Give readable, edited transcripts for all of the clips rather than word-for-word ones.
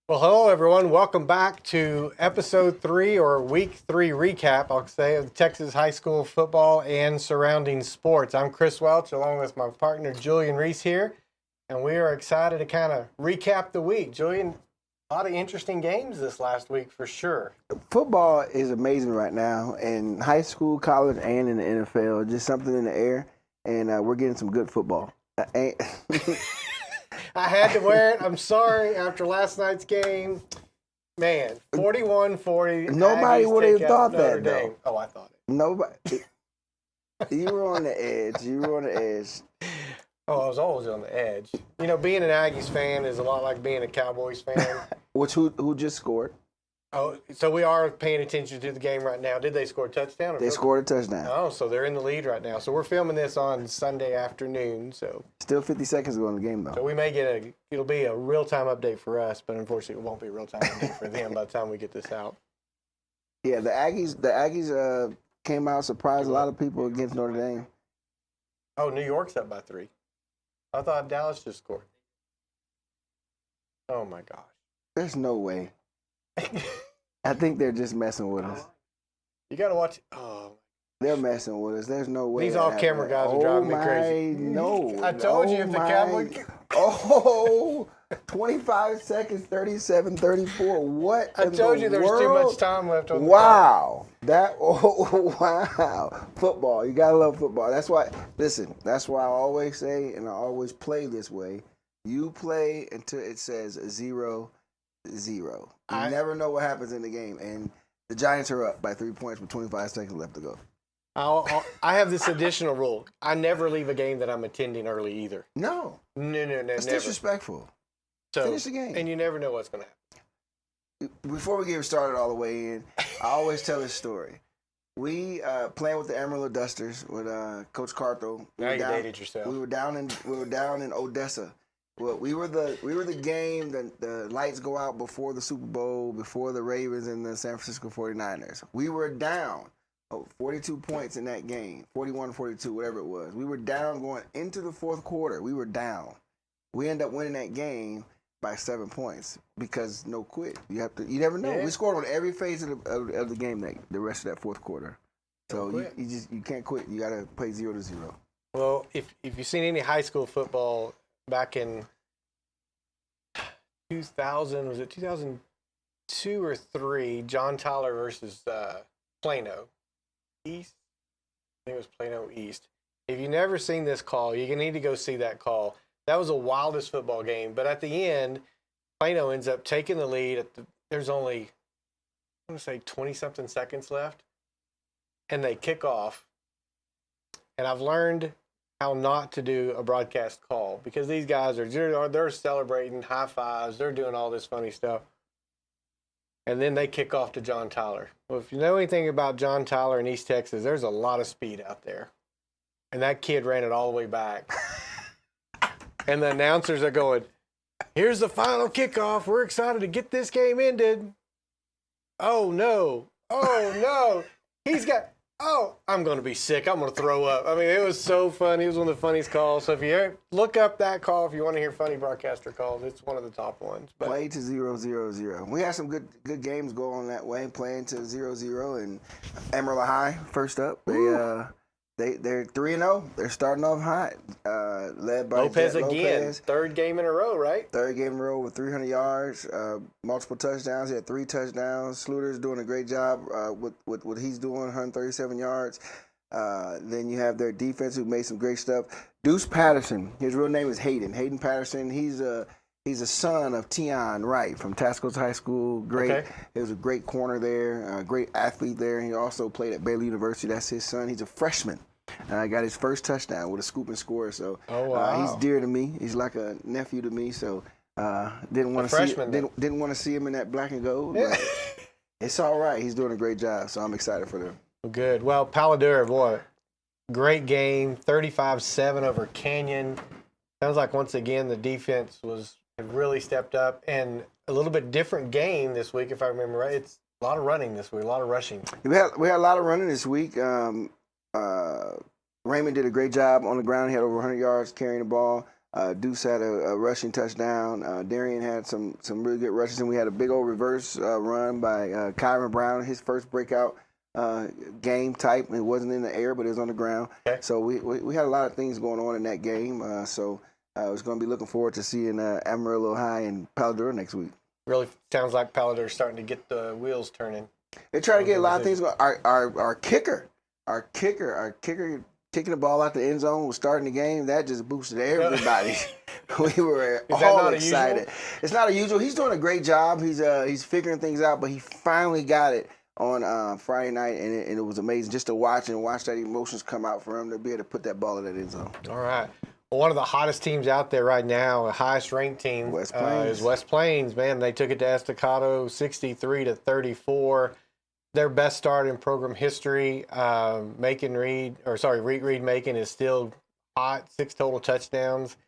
Well, hello everyone. Welcome back to episode 3 or week 3 recap, I'll say, of Texas high school football and surrounding sports. I'm Chris Welch along with my partner Julian Reese here, and we are excited to kind of recap the week. Julian, a lot of interesting games this last week for sure. Football is amazing right now in high school, college, and in the NFL. Just something in the air, and we're getting some good football. I had to wear it. I'm sorry. After last night's game, man, 41-40. Nobody Aggies would have take out thought Notre that, Dame. though. Oh, I thought it. Nobody. You were on the edge. You were on the edge. Oh, I was always on the edge. You know, being an Aggies fan is a lot like being a Cowboys fan. Who just scored? Oh, so we are paying attention to the game right now. Did they score a touchdown? They scored a touchdown. Oh, so they're in the lead right now. So we're filming this on Sunday afternoon. So Still 50 seconds to go in the game, though. we may get it'll be a real-time update for us, but unfortunately it won't be a real-time update for them by the time we get this out. Yeah, the Aggies came out, surprised a lot of people against Notre Dame. Oh, New York's up by 3. I thought Dallas just scored. Oh, my gosh. There's no way. I think they're just messing with us. You got to watch. Oh, They're messing with us. There's no way. these off-camera guys are driving me crazy. No. I told you if the Cowboys. 25 seconds, 37, 34. What? I told you there was too much time left on the Wow. Wow. Football. You got to love football. That's why, listen, that's why I always say, and I always play this way, you play until it says 0-0. You never know what happens in the game. And the Giants are up by 3 points with 25 seconds left to go. I have this additional rule. I never leave a game that I'm attending early either. No. No, It's never. disrespectful. So, Finish the game. And you never know what's going to happen. Before we get started all the way in, I always tell this story. We playing with the Amarillo Dusters with Coach Cartho. Now you dated yourself. We were down in Odessa. Well, we were the game that the lights go out before the Super Bowl, before the Ravens and the San Francisco 49ers. We were down 42 points in that game, 41-42, whatever it was. We were down going into the fourth quarter. We were down. We ended up winning that game by 7 points because no quit. You never know. Yeah. We scored on every phase of the game the rest of that fourth quarter. So you can't quit. You got to play 0-0. Well, if you've seen any high school football back in 2000, was it 2002 or 3, John Tyler versus Plano East? I think it was Plano East. If you've never seen this call, you need to go see that call. That was the wildest football game. But at the end, Plano ends up taking the lead. There's only, I want to say, 20-something seconds left. And they kick off. And I've learned how not to do a broadcast call because these guys they're celebrating, high fives, they're doing all this funny stuff. And then they kick off to John Tyler. Well, if you know anything about John Tyler in East Texas, there's a lot of speed out there. And that kid ran it all the way back. And the announcers are going, here's the final kickoff. We're excited to get this game ended. Oh, no. I'm going to be sick. I'm going to throw up. I mean, it was so funny. It was one of the funniest calls. So if you look up that call, if you want to hear funny broadcaster calls, it's one of the top ones. But play to 0-0-0. We had some good games go on that way, playing to 0-0. And Amarillo High, first up, they're 3-0. They're starting off hot. Led by Lopez Jet again. Lopez. Third game in a row, right? Third game in a row with 300 yards, multiple touchdowns. He had 3 touchdowns. Sluter's doing a great job with what he's doing, 137 yards. Then you have their defense who made some great stuff. Deuce Patterson, his real name is Hayden Patterson. He's a son of Tion Wright from Tascos High School. Great. Okay. He was a great corner there, great athlete there. He also played at Baylor University. That's his son. He's a freshman. Got his first touchdown with a scoop and score. So he's dear to me. He's like a nephew to me. So didn't want to see him in that black and gold. But it's all right. He's doing a great job. So I'm excited for them. Good. Well, Paladura, boy, great game. 35-7 over Canyon. Sounds like once again the defense had really stepped up, and a little bit different game this week, if I remember right. It's a lot of running this week, a lot of rushing. We had a lot of running this week. Raymond did a great job on the ground. He had over 100 yards carrying the ball. Deuce had a rushing touchdown. Darian had some really good rushes, and we had a big old reverse run by Kyron Brown, his first breakout game type. It wasn't in the air, but it was on the ground. Okay. So we had a lot of things going on in that game. I was going to be looking forward to seeing Amarillo High and Paladura next week. Really sounds like Paladur's starting to get the wheels turning. They try to get a lot of things going. Our kicker kicking the ball out the end zone was starting the game. That just boosted everybody. We were all excited. It's not unusual. He's doing a great job. He's figuring things out, but he finally got it on Friday night, and it was amazing just to watch that emotions come out for him to be able to put that ball in that end zone. All right. Well, one of the hottest teams out there right now, the highest ranked team, West Plains. is West Plains. Man, they took it to Estacado 63-34. Their best start in program history. Reed Macon is still hot, 6 total touchdowns.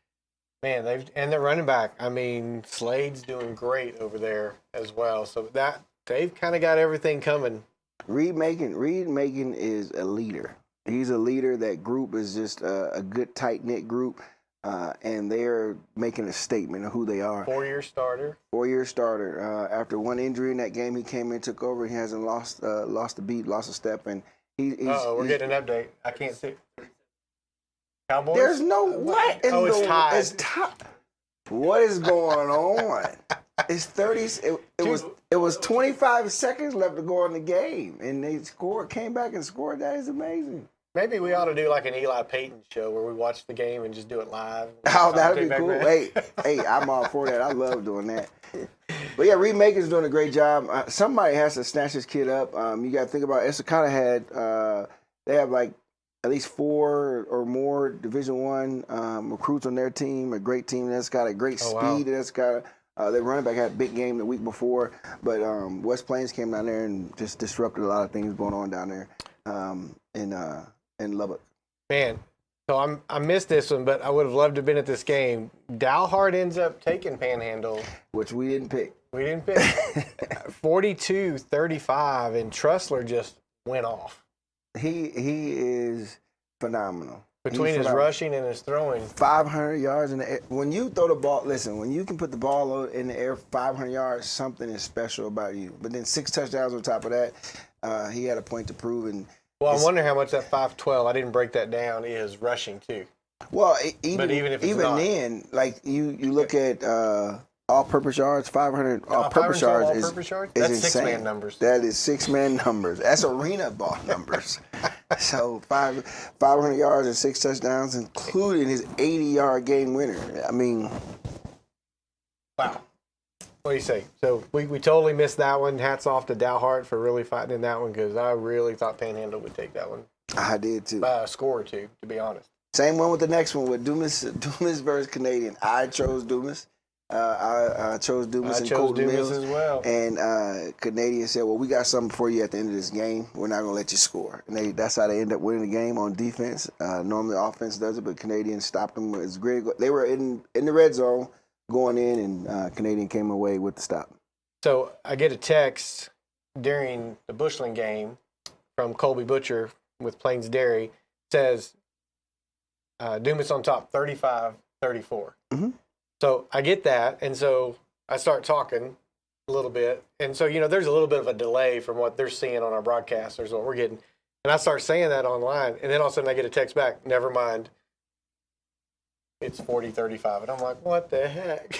Man, and their running back. I mean, Slade's doing great over there as well. So that they've kind of got everything coming. Reed Macon is a leader. He's a leader. That group is just a good, tight-knit group, and they're making a statement of who they are. 4-year starter. 4-year starter. After one injury in that game, he came in, took over. He hasn't lost a beat, lost a step, and we're getting an update. I can't see. Cowboys? There's no what? It's tied. It's tied. What is going on? It's 30. It was 25 seconds left to go in the game, and they came back and scored. That is amazing. Maybe we ought to do like an Eli Payton show where we watch the game and just do it live. Oh, that'd be cool. Hey, I'm all for that. I love doing that. But yeah, Reed Macon's doing a great job. Somebody has to snatch this kid up. You got to think about Estacado they have like at least 4 or more Division I recruits on their team. A great team that's got a great speed. Wow. That's got their running back had a big game the week before, but West Plains came down there and just disrupted a lot of things going on down there in Lubbock. Man, so I missed this one, but I would have loved to have been at this game. Dalhart ends up taking Panhandle, which we didn't pick. 42-35, and Trussler just went off. He is phenomenal. Between his rushing and his throwing. 500 yards in the air. When you throw the ball, listen, when you can put the ball in the air 500 yards, something is special about you. But then 6 touchdowns on top of that, he had a point to prove. And I wonder how much that 512, I didn't break that down, is rushing too. Well, even then, like you look at all-purpose yards, 500 all-purpose yards is that's insane. 6-man numbers. That is 6-man numbers. That's arena ball numbers. So 500 yards and 6 touchdowns, including his 80-yard game winner. I mean, wow. What do you say? So we totally missed that one. Hats off to Dalhart for really fighting in that one, because I really thought Panhandle would take that one. I did too. By a score or two, to be honest. Same one with the next one with Dumas versus Canadian. I chose Dumas. I chose Dumas and Colton Mills as well. And Canadian said, well, we got something for you at the end of this game. We're not going to let you score. And that's how they end up winning the game on defense. Normally offense does it, but Canadian stopped them. It's great. They were in the red zone going in, and Canadian came away with the stop. So I get a text during the Bushland game from Colby Butcher with Plains Dairy. Says Dumas on top 35-34. Mm-hmm. So I get that, and so I start talking a little bit. And so, there's a little bit of a delay from what they're seeing on our broadcasters, what we're getting. And I start saying that online, and then all of a sudden I get a text back, never mind, it's 40-35. And I'm like, what the heck?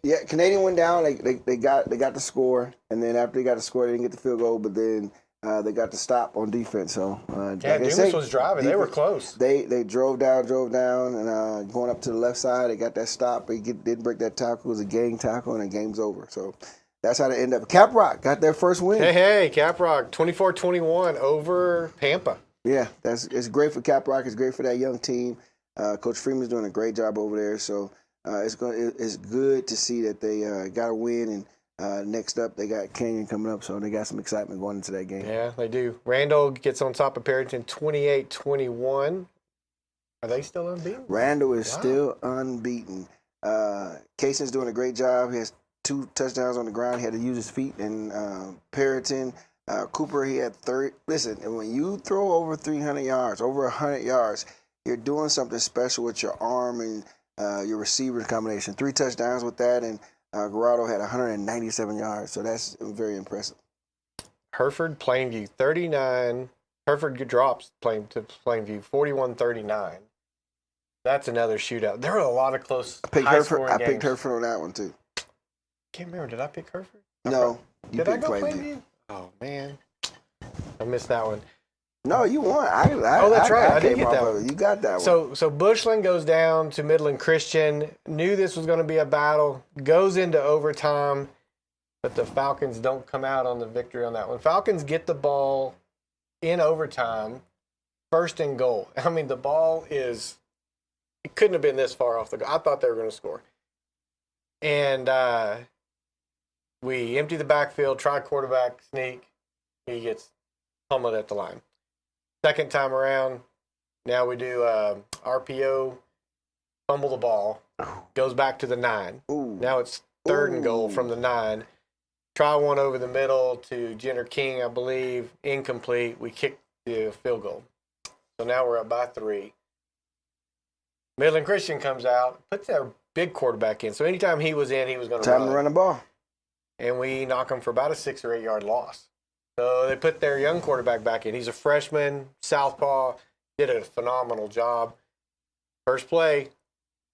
Yeah, Canadian went down. They got the score, and then after they got the score, they didn't get the field goal, but then they got the stop on defense. So Dumas was driving. They were close. They drove down, and going up to the left side, they got that stop. They didn't break that tackle. It was a gang tackle, and the game's over. So that's how they end up. Caprock got their first win. Hey, Caprock, 24-21 over Pampa. Yeah, it's great for Caprock. It's great for that young team. Coach Freeman's doing a great job over there. So it's good to see that they got a win. And next up, they got Canyon coming up, so they got some excitement going into that game. Yeah, they do. Randall gets on top of Perryton 28-21. Are they still unbeaten? Randall is still unbeaten. Cason's doing a great job. He has 2 touchdowns on the ground. He had to use his feet. And Perryton, Cooper, he had 30. Listen, and when you throw over 300 yards, over 100 yards, you're doing something special with your arm and your receivers combination. 3 touchdowns with that, and Gerardo had 197 yards, so that's very impressive. Hereford, Plainview, 39. Hereford drops to Plainview, 41-39. That's another shootout. There were a lot of close, high-scoring games. I picked Hereford on that one, too. Can't remember. Did I pick Hereford? No. Did I go Plainview? Oh, man. I missed that one. No, you won. That's right. I did get that one. You got that one. So Bushland goes down to Midland Christian. Knew this was going to be a battle. Goes into overtime, but the Falcons don't come out on the victory on that one. Falcons get the ball in overtime, first and goal. I mean, the ball it couldn't have been this far off the goal. I thought they were going to score. And we empty the backfield, try quarterback sneak. He gets pummeled at the line. Second time around, now we do RPO, fumble the ball, goes back to the 9. Ooh. Now it's third and goal from the 9. Try one over the middle to Jenner King, I believe, incomplete. We kick the field goal. So now we're up by 3. Midland Christian comes out, puts their big quarterback in. So anytime he was in, he was going to run. Time to run the ball. And we knock him for about a 6 or 8 yard loss. So they put their young quarterback back in. He's a freshman, southpaw, did a phenomenal job. First play,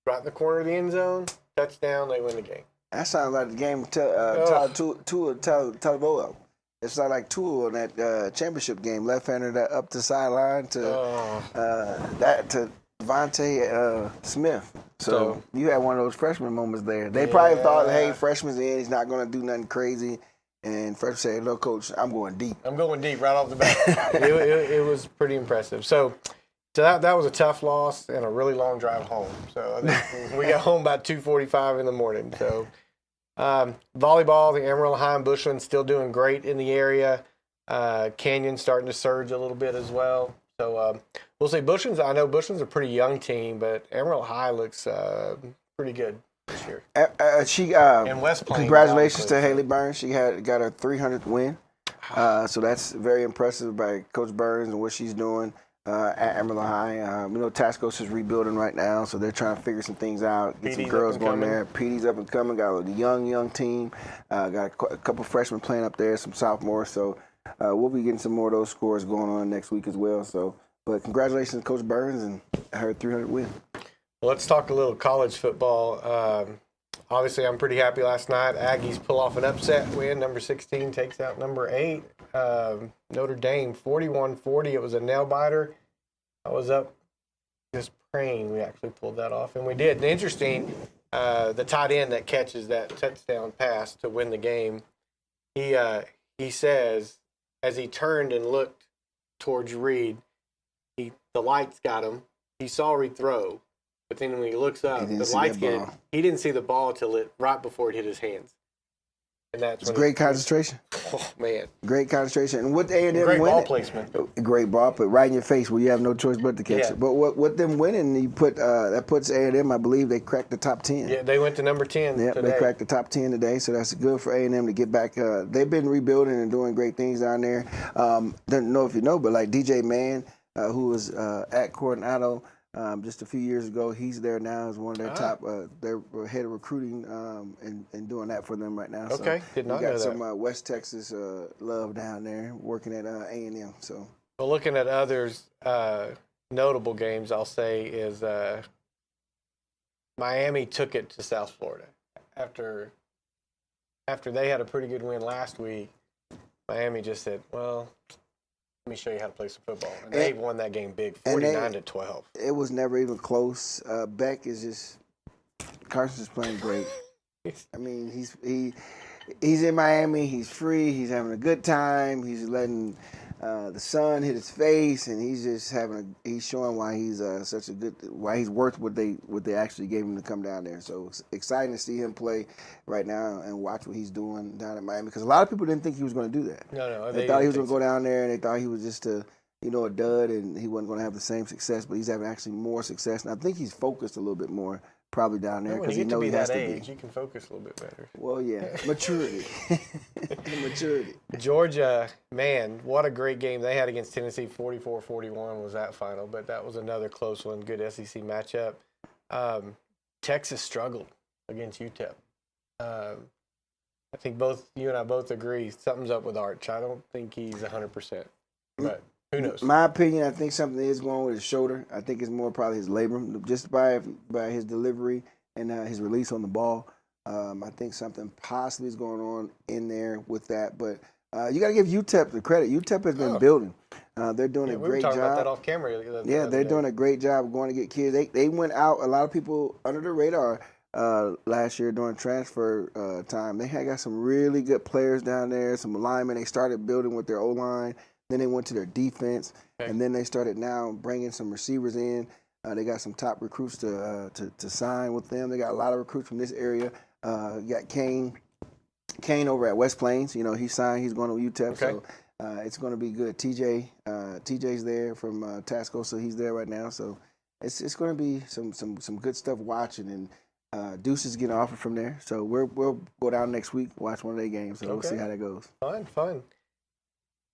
right in the corner of the end zone, touchdown, they win the game. That sounds like the game Talboa. It sounded like Tua on that championship game, left-hander up the sideline to Devontae Smith. So you had one of those freshman moments there. They probably thought, hey, freshman's in, he's not going to do nothing crazy. And freshman said, look, coach, I'm going deep. I'm going deep right off the bat. it was pretty impressive. So that was a tough loss and a really long drive home. So I think we got home about 2:45 in the morning. So volleyball, the Amarillo High and Bushland still doing great in the area. Canyon starting to surge a little bit as well. So we'll see. I know Bushland's a pretty young team, but Amarillo High looks pretty good this year. And West Plains, congratulations to Haley Burns. She got her 300th win. So that's very impressive by Coach Burns and what she's doing at Amarillo High. Tascos is rebuilding right now, so they're trying to figure some things out. Get some girls going there. PD's up and coming. Got a young team. Got a couple freshmen playing up there, some sophomores. So we'll be getting some more of those scores going on next week as well. So, but congratulations to Coach Burns and her 300th win. Well, let's talk a little college football. Obviously, I'm pretty happy last night. Aggies pull off an upset win. Number 16 takes out number 8. Notre Dame, 41-40. It was a nail-biter. I was up just praying we actually pulled that off, and we did. And interesting, the tight end that catches that touchdown pass to win the game, he says, as he turned and looked towards Reed, the lights got him. He saw Reed throw. But then when he looks up, the lights hit him. He didn't see the ball till right before it hit his hands. And that's great concentration. Oh, man. Great concentration. And with A&M winning. Great ball placement. Great ball, but right in your face where you have no choice but to catch it. But with them winning, that puts A&M, I believe, they cracked the top 10. Yeah, they went to number 10 today. They cracked the top 10 today, so that's good for A&M to get back. They've been rebuilding and doing great things down there. Don't know if you know, but like DJ Mann, who was at Coronado, just a few years ago, he's there now as one of their top. They're head of recruiting and doing that for them right now. Okay, so did not know that. We got some West Texas love down there working at A&M. So, well, looking at others notable games, I'll say is Miami took it to South Florida after they had a pretty good win last week. Miami just said, well, let me show you how to play some football. And they won that game big, 49-12. It was never even close. Beck is just – Carson's playing great. I mean, he's in Miami. He's free. He's having a good time. He's letting the sun hit his face, and he's just he's showing why he's why he's worth what they actually gave him to come down there. So it's exciting to see him play right now and watch what he's doing down in Miami, because a lot of people didn't think he was going to do that. No, they thought he was going to go down there, and they thought he was just a dud, and he wasn't going to have the same success. But he's having actually more success, and I think he's focused a little bit more probably down there because he knows he has to be. You can focus a little bit better. Well, yeah, maturity. Maturity. Georgia, man, what a great game they had against Tennessee. 44-41 was that final, but that was another close one. Good SEC matchup. Texas struggled against UTEP. I think both you and I both agree something's up with Arch. I don't think he's 100%, but who knows? My opinion, I think something is going on with his shoulder. I think it's more probably his labrum, just by his delivery and his release on the ball. I think something possibly is going on in there with that. But you got to give UTEP the credit. UTEP has been building. They're doing a great job. We were talking about that off camera. They're doing a great job going to get kids. They went out, a lot of people under the radar last year during transfer time. They had got some really good players down there, some linemen. They started building with their O-line. Then they went to their defense, and then they started now bringing some receivers in. They got some top recruits to sign with them. They got a lot of recruits from this area. You got Kane over at West Plains. You know, he signed. He's going to UTEP, so it's going to be good. TJ's there from Tascosa. He's there right now, so it's going to be some good stuff watching. And Deuce is getting offered from there, so we'll go down next week, watch one of their games. So we'll see how that goes. Fun.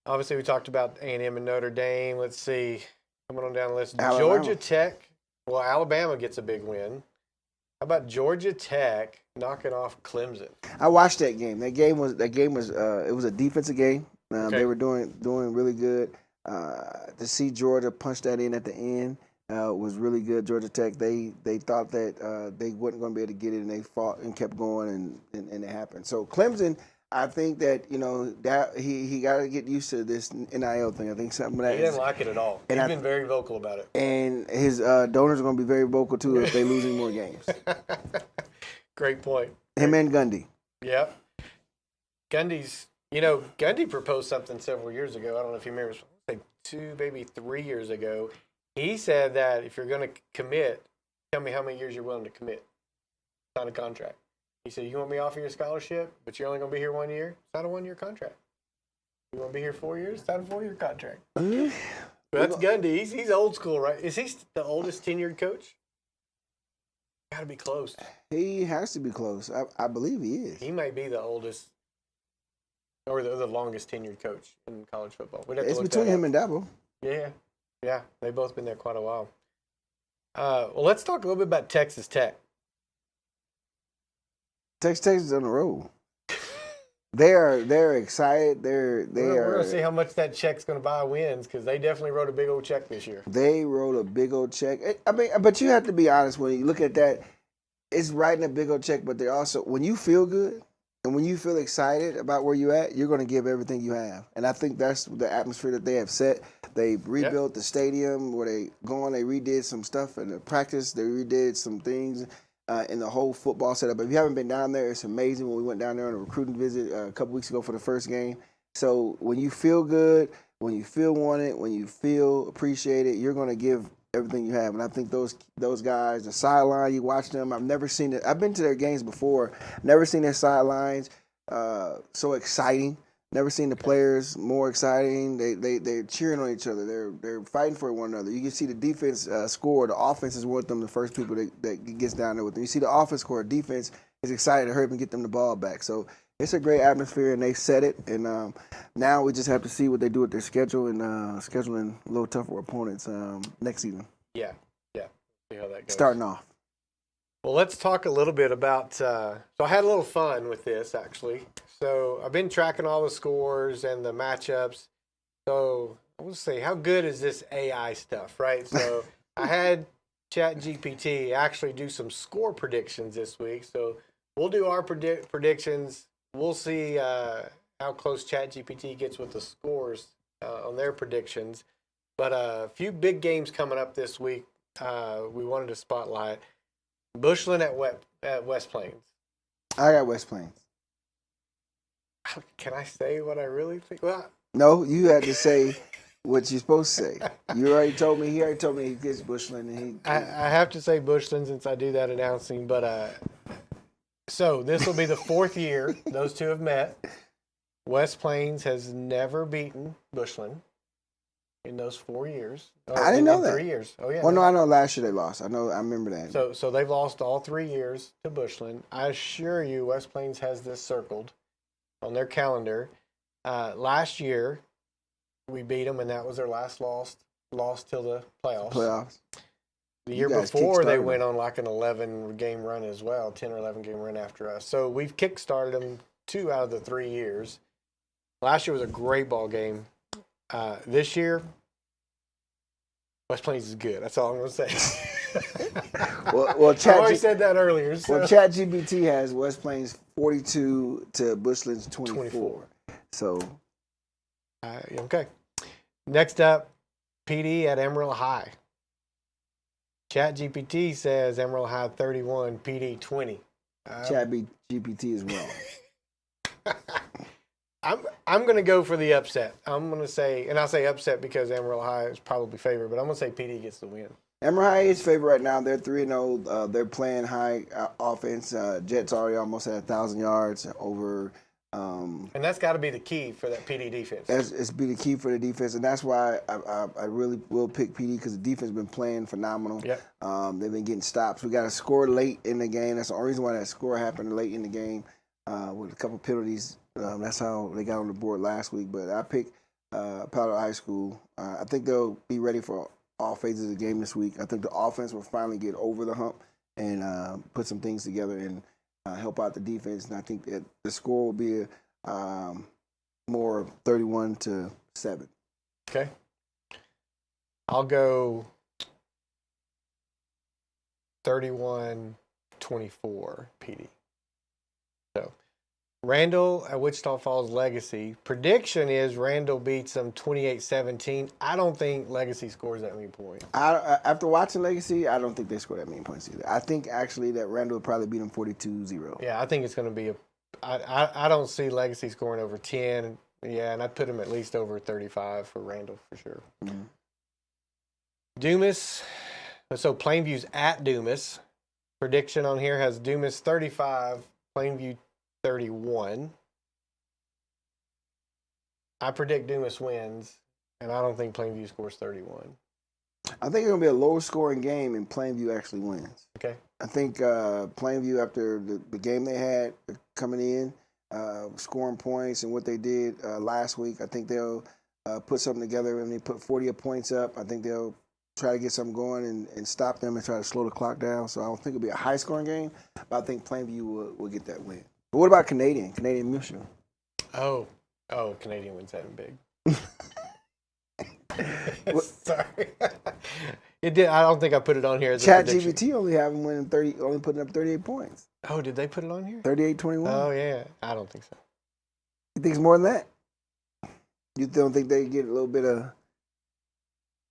Obviously, we talked about A&M and Notre Dame. Let's see. Coming on down the list. Alabama. Georgia Tech. Well, Alabama gets a big win. How about Georgia Tech knocking off Clemson? I watched that game. That game was it was a defensive game. They were doing really good. To see Georgia punch that in at the end was really good. Georgia Tech, they thought that they weren't going to be able to get it, and they fought and kept going, and it happened. So Clemson, I think that, you know, that he got to get used to this NIL thing. I think something that he didn't like it at all. He's been very vocal about it. And his donors are going to be very vocal too if they lose any more games. Great point. Him and Gundy. Yep. Gundy proposed something several years ago. I don't know if you remember, like 2, maybe 3 years ago. He said that if you're going to commit, tell me how many years you're willing to commit. Sign a contract. He said, you want me to offer you a scholarship, but you're only going to be here 1 year? Sign a 1-year contract. You want to be here 4 years? Sign a 4-year contract. That's Gundy. He's old school, right? Is he the oldest tenured coach? Got to be close. He has to be close. I believe he is. He may be the oldest or the longest tenured coach in college football. It's between him and Dabo. Yeah. They've both been there quite a while. Well, let's talk a little bit about Texas Tech. Texas is on the road. They're excited. We're going to see how much that check's going to buy wins, because they definitely wrote a big old check this year. They wrote a big old check. I mean, but you have to be honest when you look at that. It's writing a big old check, but they're also, when you feel good and when you feel excited about where you're at, you're going to give everything you have. And I think that's the atmosphere that they have set. They rebuilt the stadium where they redid some stuff in the practice. They redid some things in the whole football setup. If you haven't been down there, it's amazing. When we went down there on a recruiting visit a couple weeks ago for the first game. So when you feel good, when you feel wanted, when you feel appreciated, you're going to give everything you have. And I think those guys, the sideline, you watch them. I've never seen it. I've been to their games before. Never seen their sidelines so exciting. Never seen the players more exciting. They're cheering on each other. They're fighting for one another. You can see the defense score. The offense is with them, the first people that gets down there with them. You see the offense score. Defense is excited to hurry up and get them the ball back. So it's a great atmosphere, and they set it. And now we just have to see what they do with their schedule and scheduling a little tougher opponents next season. Yeah. See how that goes. Starting off. Well, let's talk a little bit about so I had a little fun with this, actually. So I've been tracking all the scores and the matchups. So I will say, how good is this AI stuff, right? So I had ChatGPT actually do some score predictions this week. So we'll do our predictions. We'll see how close ChatGPT gets with the scores on their predictions. But a few big games coming up this week we wanted to spotlight. Bushland at West Plains. I got West Plains. Can I say what I really think? Well, no, you had to say what you're supposed to say. You already told me. He already told me he gets Bushland. And I have to say Bushland since I do that announcing. But so this will be the 4th year those two have met. West Plains has never beaten Bushland in those 4 years. I didn't know that. 3 years. Oh yeah. Well, no, I know last year they lost. I remember that. So they've lost all 3 years to Bushland. I assure you, West Plains has this circled on their calendar. Last year, we beat them, and that was their last loss till the playoffs. The year guys before, they kickstarted went them. on like an 11-game run as well, 10 or 11-game run after us. So we've kickstarted them 2 out of the 3 years. Last year was a great ball game. This year, West Plains is good. That's all I'm going to say. Well, I already said that earlier. So. Well, ChatGPT has West Plains 42 to Bushland's 24. So, Okay. Next up, PD at Emerald High. ChatGPT says Emerald High 31, PD 20. ChatGPT is wrong. I'm going to go for the upset. I'm going to say, and I'll say upset because Emerald High is probably favored, but I'm going to say PD gets the win. Emerald High is favorite right now. They're 3-0. They're playing high offense. Jets already almost at 1,000 yards over. And that's got to be the key for that PD defense. It's be the key for the defense, and that's why I really will pick PD because the defense has been playing phenomenal. Yep. They've been getting stops. We got to score late in the game. That's the only reason why that score happened late in the game with a couple penalties. That's how they got on the board last week. But I picked Powder High School. I think they'll be ready for all phases of the game this week. I think the offense will finally get over the hump and put some things together and help out the defense. And I think that the score will be more 31-7. Okay. I'll go 31-24 PD. So Randall at Wichita Falls Legacy. Prediction is Randall beats them 28-17. I don't think Legacy scores that many points. After watching Legacy, I don't think they score that many points either. I think actually that Randall will probably beat them 42-0. Yeah, I think it's going to be I don't see Legacy scoring over 10. Yeah, and I'd put him at least over 35 for Randall for sure. Mm-hmm. Dumas. So Plainview's at Dumas. Prediction on here has Dumas 35, Plainview 31. I predict Dumas wins, and I don't think Plainview scores 31. I think it's going to be a lower scoring game and Plainview actually wins. Okay. I think Plainview, after the game they had coming in, scoring points and what they did last week, I think they'll put something together and they put 40 points up. I think they'll try to get something going and stop them and try to slow the clock down. So I don't think it'll be a high scoring game, but I think Plainview will get that win. But what about Canadian Mutual? Oh, Canadian wins that big. Sorry. It did. I don't think I put it on here as a prediction. ChatGPT only have them winning 30, only putting up 38 points. Oh, did they put it on here? 38-21. Oh yeah, I don't think so. You think it's more than that? You don't think they get a little bit of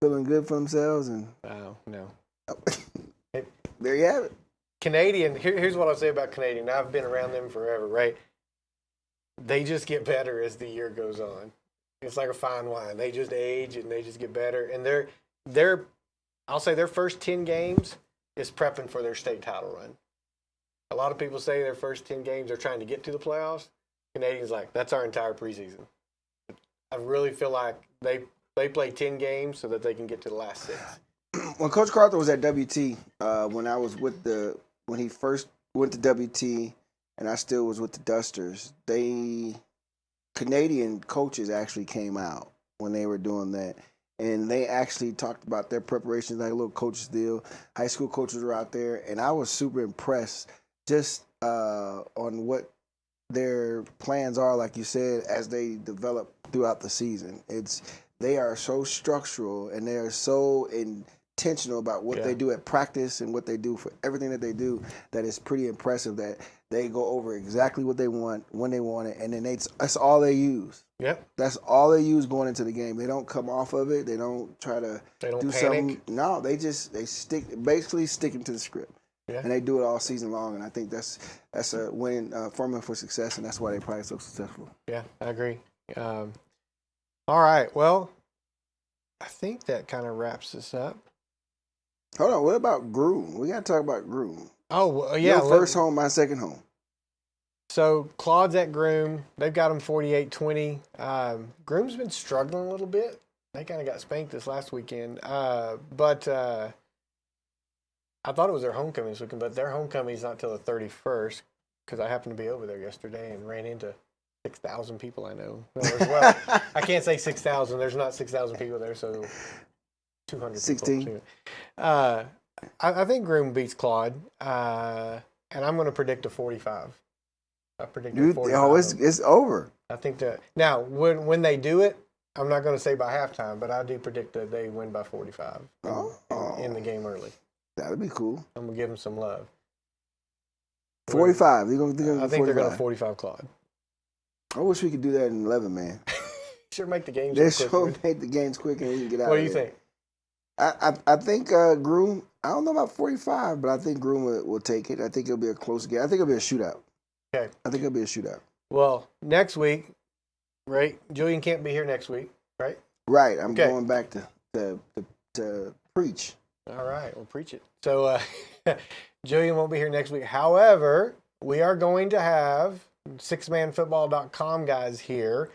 feeling good for themselves? And Oh no. there you have it. Canadian. Here's what I'll say about Canadian. I've been around them forever, right? They just get better as the year goes on. It's like a fine wine. They just age and they just get better. And they're I'll say their first 10 games is prepping for their state title run. A lot of people say their first 10 games they're trying to get to the playoffs. Canadians like, that's our entire preseason. I really feel like they play 10 games so that they can get to the last 6. When Coach Carter was at WT, when he first went to WT, and I still was with the Dusters, Canadian coaches actually came out when they were doing that. And they actually talked about their preparations, like a little coaches deal. High school coaches were out there, and I was super impressed just on what their plans are, like you said, as they develop throughout the season. They are so structural, and they are so intentional about what they do at practice and what they do for everything that they do, that it's pretty impressive that they go over exactly what they want, when they want it, and then that's all they use. Yep. That's all they use going into the game. They don't come off of it. They don't try to do something. No, they basically sticking to the script. Yeah. And they do it all season long, and I think that's a winning formula for success, and that's why they're probably so successful. Yeah, I agree. All right, well, I think that kind of wraps this up. Hold on, what about Groom? We got to talk about Groom. Oh, well, yeah. Your first home, my second home. So, Claude's at Groom. They've got him 48-20. Groom's been struggling a little bit. They kind of got spanked this last weekend. But I thought it was their homecoming this weekend, but their homecoming's not till the 31st, because I happened to be over there yesterday and ran into 6,000 people I know. Well, I can't say 6,000. There's not 6,000 people there, so 200 16. people. I think Groom beats Claude, and I'm going to predict a 45. I predict a 45. It's over. I think that now when they do it, I'm not going to say by halftime, but I do predict that they win by 45 in the game early. That'd be cool. I'm going to give them some love. 45. I think they're going to 45 Claude. I wish we could do that in 11, man. Sure make the games They quick. sure make the games quick and we can get out What of do you there. think? I think Groom, I don't know about 45, but I think Groom will take it. I think it'll be a close game. I think it'll be a shootout. Okay. I think it'll be a shootout. Well, next week, right? Julian can't be here next week, right? Right. I'm going back to preach. All right. We'll preach it. So Julian won't be here next week. However, we are going to have sixmanfootball.com guys here.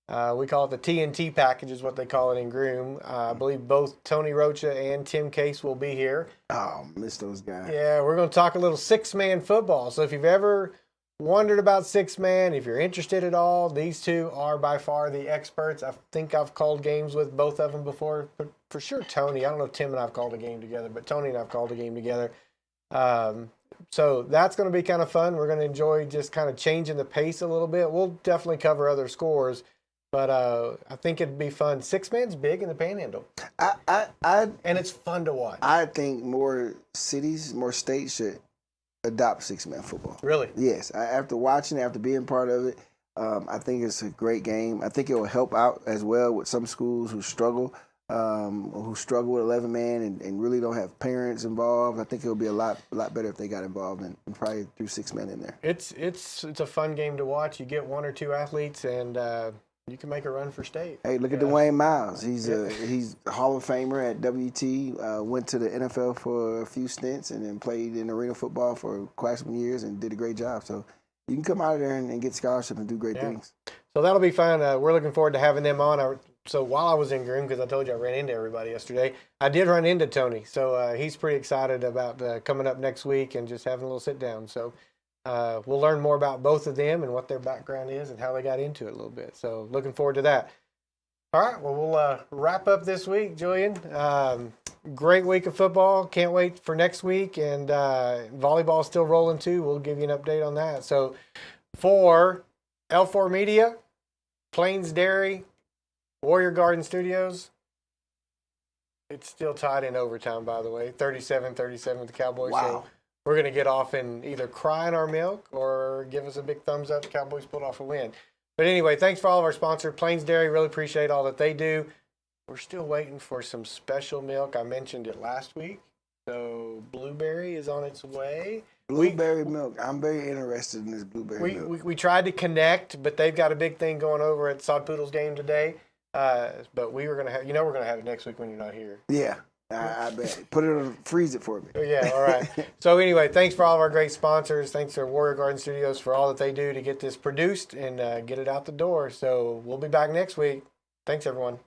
We call it the TNT package is what they call it in Groom. I believe both Tony Rocha and Tim Case will be here. Oh, miss those guys. Yeah, we're going to talk a little six-man football. So if you've ever wondered about six-man, if you're interested at all, these two are by far the experts. I think I've called games with both of them before. But for sure, Tony. I don't know if Tim and I've called a game together, but Tony and I've called a game together. So that's going to be kind of fun. We're going to enjoy just kind of changing the pace a little bit. We'll definitely cover other scores. But I think it'd be fun. Six-man's big in the Panhandle. And it's fun to watch. I think more cities, more states should adopt six-man football. Really? Yes. After watching it, after being part of it, I think it's a great game. I think it will help out as well with some schools who struggle with 11-man and really don't have parents involved. I think it would be a lot better if they got involved and probably threw six-man in there. It's a fun game to watch. You get one or two athletes and you can make a run for state. Hey, look at Dwayne Miles. He's a Hall of Famer at WT. Went to the NFL for a few stints and then played in arena football for quite some years and did a great job. So you can come out of there and get scholarship and do great things. So that'll be fun. We're looking forward to having them on. So while I was in Groom, because I told you I ran into everybody yesterday, I did run into Tony. So he's pretty excited about coming up next week and just having a little sit down. So we'll learn more about both of them and what their background is and how they got into it a little bit. So looking forward to that. All right, well, we'll wrap up this week, Julian. Great week of football. Can't wait for next week. And volleyball is still rolling too. We'll give you an update on that. So for L4 Media, Plains Dairy, Warrior Garden Studios, it's still tied in overtime, by the way. 37-37 with the Cowboys. Wow. So we're going to get off and either cry in our milk or give us a big thumbs up. The Cowboys pulled off a win. But anyway, thanks for all of our sponsors. Plains Dairy, really appreciate all that they do. We're still waiting for some special milk. I mentioned it last week. So blueberry is on its way. Blueberry milk. I'm very interested in this blueberry milk. We tried to connect, but they've got a big thing going over at Sod Poodle's game today. But we were going to have, we're going to have it next week when you're not here. Yeah. I bet. Put it on, freeze it for me. Yeah, all right. So anyway, thanks for all of our great sponsors. Thanks to Warrior Garden Studios for all that they do to get this produced and get it out the door. So we'll be back next week. Thanks, everyone.